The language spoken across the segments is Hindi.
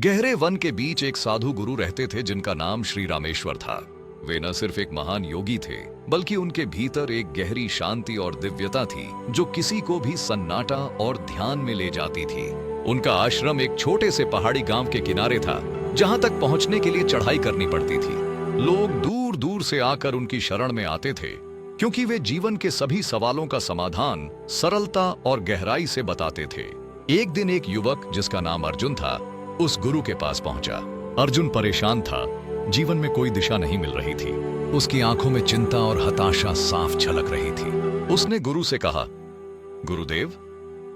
गहरे वन के बीच एक साधु गुरु रहते थे जिनका नाम श्री रामेश्वर था। वे न सिर्फ एक महान योगी थे, बल्कि उनके भीतर एक गहरी शांति और दिव्यता थी जो किसी को भी सन्नाटा और ध्यान में ले जाती थी। उनका आश्रम एक छोटे से पहाड़ी गांव के किनारे था, जहां तक पहुंचने के लिए चढ़ाई करनी पड़ती थी। लोग दूर दूर से आकर उनकी शरण में आते थे, क्योंकि वे जीवन के सभी सवालों का समाधान सरलता और गहराई से बताते थे। एक दिन एक युवक जिसका नाम अर्जुन था, उस गुरु के पास पहुंचा। अर्जुन परेशान था, जीवन में कोई दिशा नहीं मिल रही थी। उसकी आंखों में चिंता और हताशा साफ झलक रही थी। उसने गुरु से कहा, गुरुदेव,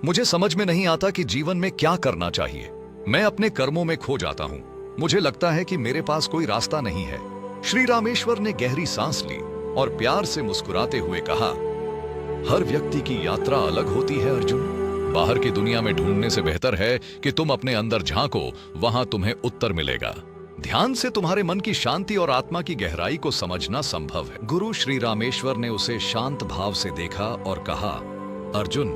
मुझे समझ में नहीं आता कि जीवन में क्या करना चाहिए। मैं अपने कर्मों में खो जाता हूं। मुझे लगता है कि मेरे पास कोई रास्ता नहीं है। श्री रामेश्वर ने गहरी सांस ली और प्यार से मुस्कुराते हुए कहा, हर व्यक्ति की यात्रा अलग होती है अर्जुन। बाहर की दुनिया में ढूंढने से बेहतर है कि तुम अपने अंदर झांको, वहां तुम्हें उत्तर मिलेगा। ध्यान से तुम्हारे मन की शांति और आत्मा की गहराई को समझना संभव है। गुरु श्री रामेश्वर ने उसे शांत भाव से देखा और कहा, अर्जुन,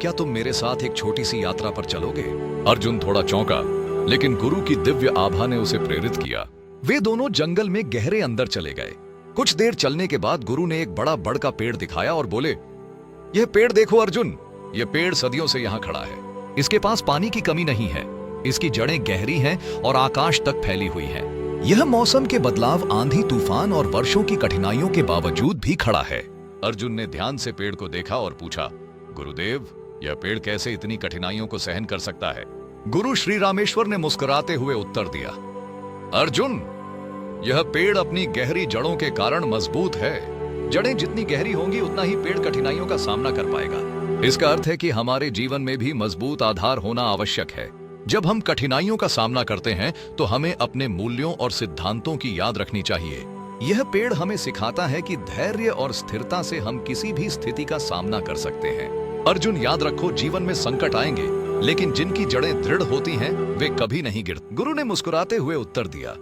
क्या तुम मेरे साथ एक छोटी सी यात्रा पर चलोगे? अर्जुन थोड़ा चौंका, लेकिन गुरु की दिव्य आभा ने उसे प्रेरित किया। वे दोनों जंगल में गहरे अंदर चले गए। कुछ देर चलने के बाद गुरु ने एक बड़ा बड़ का पेड़ दिखाया और बोले, यह पेड़ देखो अर्जुन, यह पेड़ सदियों से यहां खड़ा है। इसके पास पानी की कमी नहीं है। इसकी जड़ें गहरी हैं और आकाश तक फैली हुई हैं। यह मौसम के बदलाव, आंधी तूफान और वर्षों की कठिनाइयों के बावजूद भी खड़ा है। अर्जुन ने ध्यान से पेड़ को देखा और पूछा, गुरुदेव, यह पेड़ कैसे इतनी कठिनाइयों को सहन कर सकता है? गुरु श्री रामेश्वर ने मुस्कुराते हुए उत्तर दिया, अर्जुन, यह पेड़ अपनी गहरी जड़ों के कारण मजबूत है। जड़ें जितनी गहरी होंगी उतना ही पेड़ कठिनाइयों का सामना कर पाएगा। इसका अर्थ है कि हमारे जीवन में भी मजबूत आधार होना आवश्यक है। जब हम कठिनाइयों का सामना करते हैं तो हमें अपने मूल्यों और सिद्धांतों की याद रखनी चाहिए। यह पेड़ हमें सिखाता है कि धैर्य और स्थिरता से हम किसी भी स्थिति का सामना कर सकते हैं। अर्जुन, याद रखो, जीवन में संकट आएंगे, लेकिन जिनकी जड़ें दृढ़ होती हैं वे कभी नहीं गिरते। गुरु ने मुस्कुराते हुए उत्तर दिया,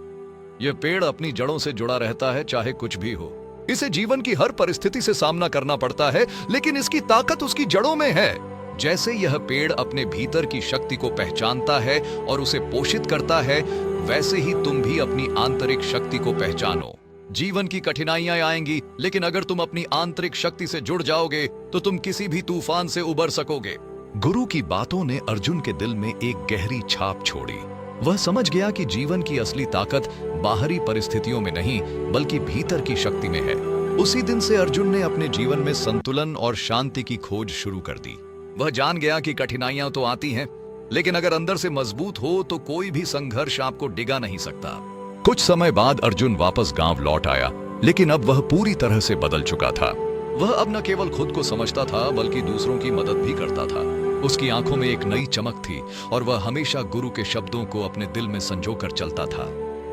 यह पेड़ अपनी जड़ों से जुड़ा रहता है, चाहे कुछ भी हो। इसे जीवन की हर परिस्थिति से सामना करना पड़ता है, लेकिन इसकी ताकत उसकी जड़ों में है। जैसे यह पेड़ अपने भीतर की शक्ति को पहचानता है और उसे पोषित करता है, वैसे ही तुम भी अपनी आंतरिक शक्ति को पहचानो। जीवन की कठिनाइयां आएंगी, लेकिन अगर तुम अपनी आंतरिक शक्ति से जुड़ जाओगे तो तुम किसी भी तूफान से उबर सकोगे। गुरु की बातों ने अर्जुन के दिल में एक गहरी छाप छोड़ी। वह समझ गया कि जीवन की असली ताकत बाहरी परिस्थितियों में नहीं, बल्कि भीतर की शक्ति में है। उसी दिन से अर्जुन ने अपने जीवन में संतुलन और शांति की खोज शुरू कर दी। वह जान गया कि कठिनाइयां तो आती हैं, लेकिन अगर अंदर से मजबूत हो तो कोई भी संघर्ष आपको डिगा नहीं सकता। कुछ समय बाद अर्जुन वापस गांव लौट आया, लेकिन अब वह पूरी तरह से बदल चुका था। वह अब न केवल खुद को समझता था, बल्कि दूसरों की मदद भी करता था। उसकी आंखों में एक नई चमक थी और वह हमेशा गुरु के शब्दों को अपने दिल में संजोकर चलता था।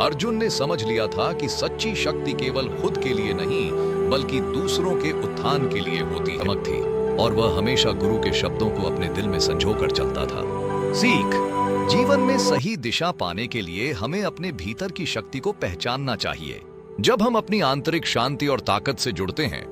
अर्जुन ने समझ लिया था कि सच्ची शक्ति केवल खुद के लिए नहीं, बल्कि दूसरों के उत्थान के लिए होती थी, और वह हमेशा गुरु के शब्दों को अपने दिल में संजोकर चलता था। सीख: जीवन में सही दिशा पाने के लिए हमें अपने भीतर की शक्ति को पहचानना चाहिए। जब हम अपनी आंतरिक शांति और ताकत से जुड़ते हैं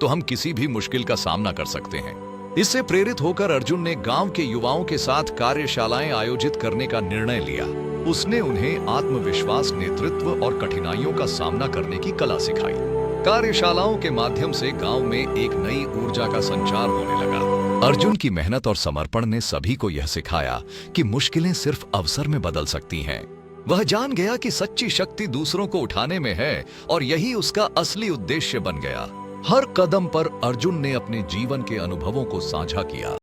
तो हम किसी भी मुश्किल का सामना कर सकते हैं। इससे प्रेरित होकर अर्जुन ने गांव के युवाओं के साथ कार्यशालाएं आयोजित करने का निर्णय लिया। उसने उन्हें आत्मविश्वास, नेतृत्व और कठिनाइयों का सामना करने की कला सिखाई। कार्यशालाओं के माध्यम से गांव में एक नई ऊर्जा का संचार होने लगा। अर्जुन की मेहनत और समर्पण ने सभी को यह सिखाया कि मुश्किलें सिर्फ अवसर में बदल सकती हैं। वह जान गया कि सच्ची शक्ति दूसरों को उठाने में है, और यही उसका असली उद्देश्य बन गया। हर कदम पर अर्जुन ने अपने जीवन के अनुभवों को साझा किया।